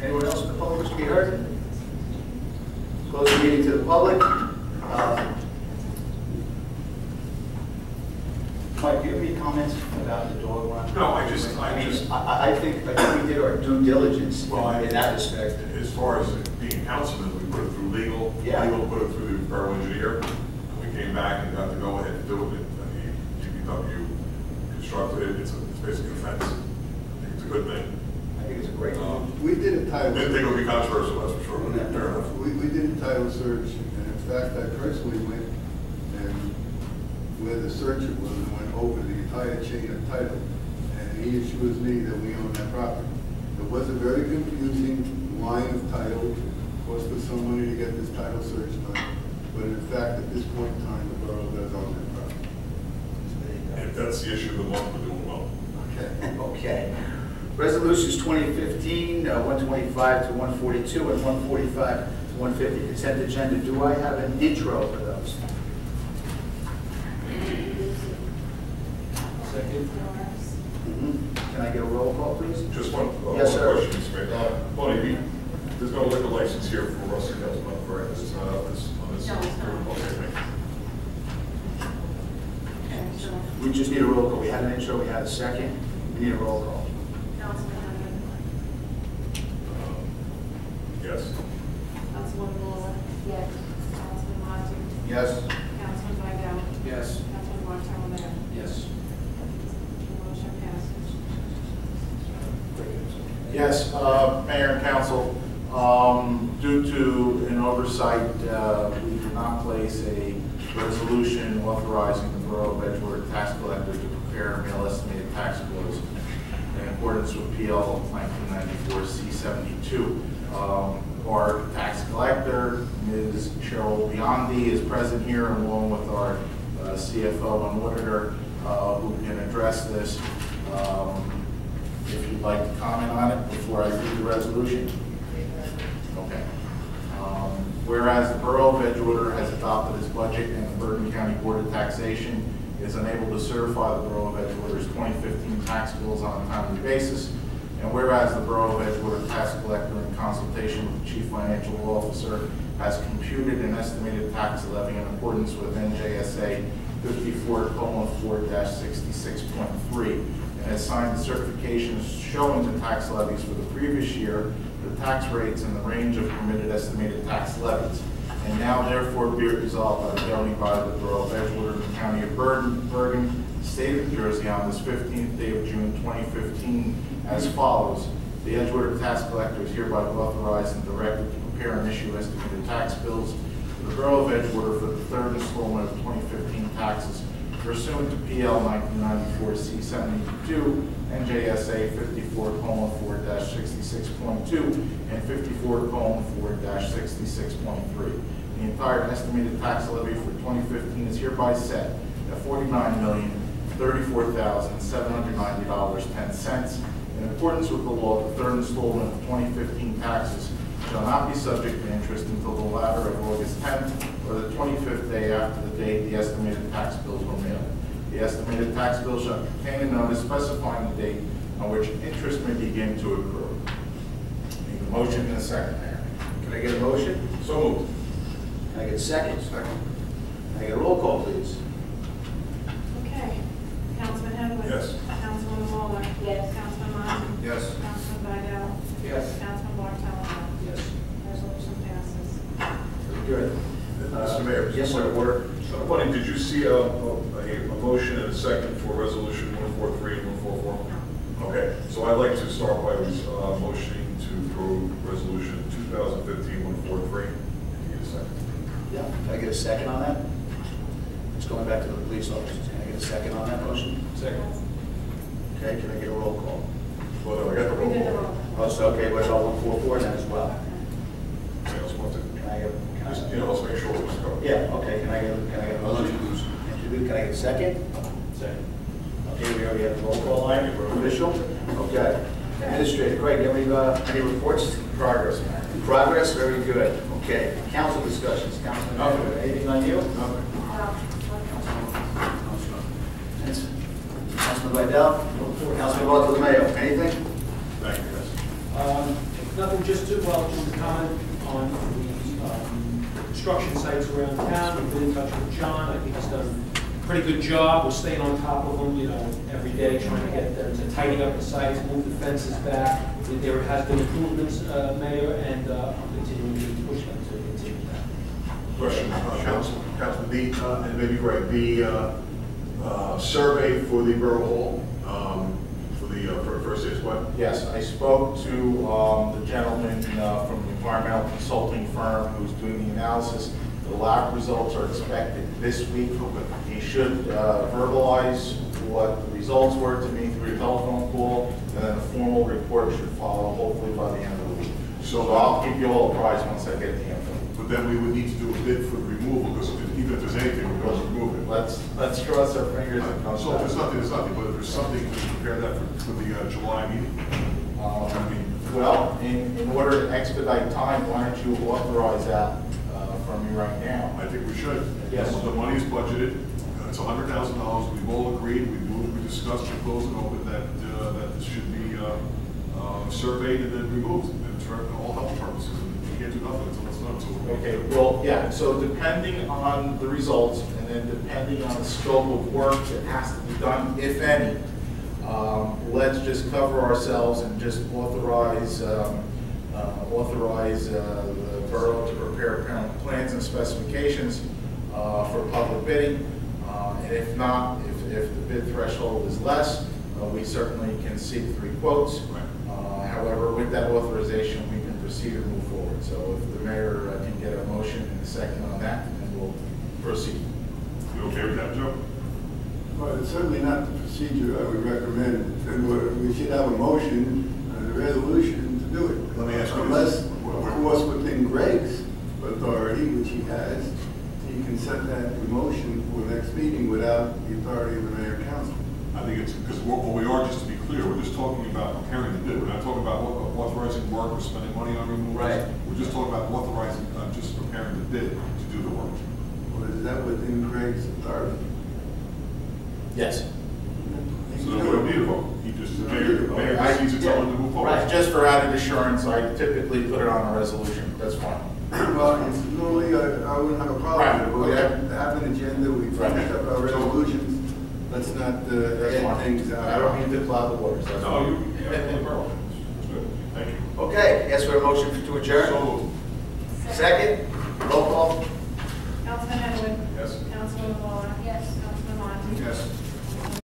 Anyone else in the public wish to be heard? Close the meeting to the public. Mike, do you have any comments about the dog run? No, I think we did our due diligence in that respect. As far as being councilman, we put it through legal. Yeah. Legal put it through the borough engineer. We came back and got to go ahead and do it. And the DPW constructed it. It's basically a fence. I think it's a good thing. I think it's a great thing. We did a title. Didn't think it would be controversial, that's for sure. But fair enough. We did a title search, and in fact, I personally went and where the searcher was and went over the entire chain of title, and he assures me that we own that property. It was a very confusing line of title. It cost us some money to get this title search done, but in fact, at this point in time, the borough does own that property. If that's the issue of the month, we're doing well. Okay. Okay. Resolutions 2015-125 to 142 and 145 to 150 consent agenda. Do I have an intro for those? Second. Can I get a roll call, please? Just one Yes, sir. question, Mr. Mayor. Bonnie, there's no liquor license here for Rusty Hills, not correct? It's not on this. No, it's not. Okay, thank you. We just need a roll call. We had an intro, we had a second. We need a roll call. Yes. Councilwoman Moore? Yes. Councilman Martin? Yes. Councilman Vidal? Yes. Councilman Martellino? Yes. Motion passes. Yes, Mayor and Council, due to an oversight, we did not place a resolution authorizing the Borough of Edgewater tax collector to prepare and mail estimated tax bills in accordance with PL 1994 C-72. Our tax collector, Ms. Cheryl Biondi, is present here along with our CFO and auditor who can address this. If you'd like to comment on it before I read the resolution. Okay. Whereas the Borough of Edgewater has adopted its budget and the Bergen County Board of Taxation is unable to certify the Borough of Edgewater's 2015 tax bills on a timely basis, and whereas the Borough of Edgewater tax collector in consultation with the Chief Financial Officer has computed an estimated tax levy in accordance with NJSA 54:4-66.3 and has signed the certifications showing the tax levies for the previous year, the tax rates, and the range of permitted estimated tax levies. And now therefore be it resolved by the governing body of the Borough of Edgewater and the County of Bergen, State of New Jersey, on this 15th day of June 2015 as follows. The Edgewater tax collector is hereby authorized and directed to prepare and issue estimated tax bills for the Borough of Edgewater for the third installment of 2015 taxes pursuant to PL 1994 C-72, NJSA 54:4-66.2 and 54:4-66.3. The entire estimated tax levy for 2015 is hereby set at $49,034,790.10. In accordance with the law, the third installment of 2015 taxes shall not be subject to interest until the latter of August 10th or the 25th day after the date the estimated tax bills were mailed. The estimated tax bill shall contain a notice specifying the date on which interest may begin to accrue. Need a motion and a second, Mayor. Can I get a motion? So moved. Can I get a second? Second. Can I get a roll call, please? Okay. Councilman Henwood? Yes. Councilwoman Moore? Yes. Councilman Martin? Yes. Councilman Vidal? Yes. Councilman Martellino? Yes. Resolution passes. Very good. Mr. Mayor, Yes, sir. order. Bonnie, did you see a motion and a second for resolution 143 and 144? Okay, so I'd like to start by motioning to approve resolution 2015-143. Need a second? Yeah. Can I get a second on that? It's going back to the police officers. Can I get a second on that motion? Second. Okay. Can I get a roll call? Well, no, I got the We roll did the call. roll. Oh, so okay. What about 144 then as well? Anything else want to? Can I get? Just, let's make sure it's covered. Yeah. Okay. Can I get a motion? Can I get a second? Second. Okay. We already have the roll call line. We're official. Okay. Administrator Craig, do you have any reports? Progress, man. Progress. Very good. Okay. Council discussions. Councilman, anything on you? Councilman Vidal? Councilman Bartolomeo, anything? Thank you, guys. Nothing, just to comment on the construction sites around town. We've been in touch with John. I think he's done a pretty good job. We're staying on top of them, every day, trying to get them to tidy up the sites, move the fences back. There has been improvements, Mayor, and I'm continuing to push them to continue that. Question, Councilman B, and maybe Greg, the survey for the Borough Hall, for the first aid squad? Yes, I spoke to the gentleman from the environmental consulting firm who's doing the analysis. The lab results are expected this week. He should verbalize what the results were to me through a telephone call, and then a formal report should follow hopefully by the end of the week. So I'll keep you all apprised once I get the info. But then we would need to do a bid for the removal, because even if there's anything, we're going to remove it. Let's cross our fingers and come So if there's nothing, there's nothing, but if there's something, to prepare that for the July meeting. Well, in order to expedite time, why don't you authorize that from me right now? I think we should. Yes. The money is budgeted, it's $100,000, we've all agreed, we discussed, proposed, and open that this should be surveyed and then removed, and for all health purposes. We can't do nothing until it's done, so. Okay, well, yeah, so depending on the results, and then depending on the scope of work that has to be done, if any, let's just cover ourselves and just authorize the borough to prepare plans and specifications for public bidding. And if not, if the bid threshold is less, we certainly can seek 3 quotes. However, with that authorization, we can proceed and move forward. So if the mayor can get a motion and a second on that, then we'll proceed. You okay with that, Joe? Well, it's certainly not the procedure I would recommend. We should have a motion, a resolution to do it. Let me ask you Unless, this. of course, within Greg's authority, which he has, he can set that in motion for the next meeting without the authority of the mayor and council. I think it's, because what we are, just to be clear, we're just talking about preparing the bid. We're not talking about authorizing work or spending money on removals. Right. We're just talking about authorizing, just preparing the bid to do the work. Or is that within Greg's authority? Yes. So then we don't need a vote. He just, the mayor just needs to tell him to move forward. Right, just for added assurance, I typically put it on a resolution. That's fine. Well, it's normally, I wouldn't have a problem with it, but we have an agenda, we finish up our resolutions. Let's not add things out. I don't mean to cloud the waters. That's No, fine. you, good. Thank you. Okay, yes, we have a motion to adjourn. So moved. Second, roll call. Councilman Edwin. Yes. Councilwoman Waller. Yes. Councilman Monti. Yes.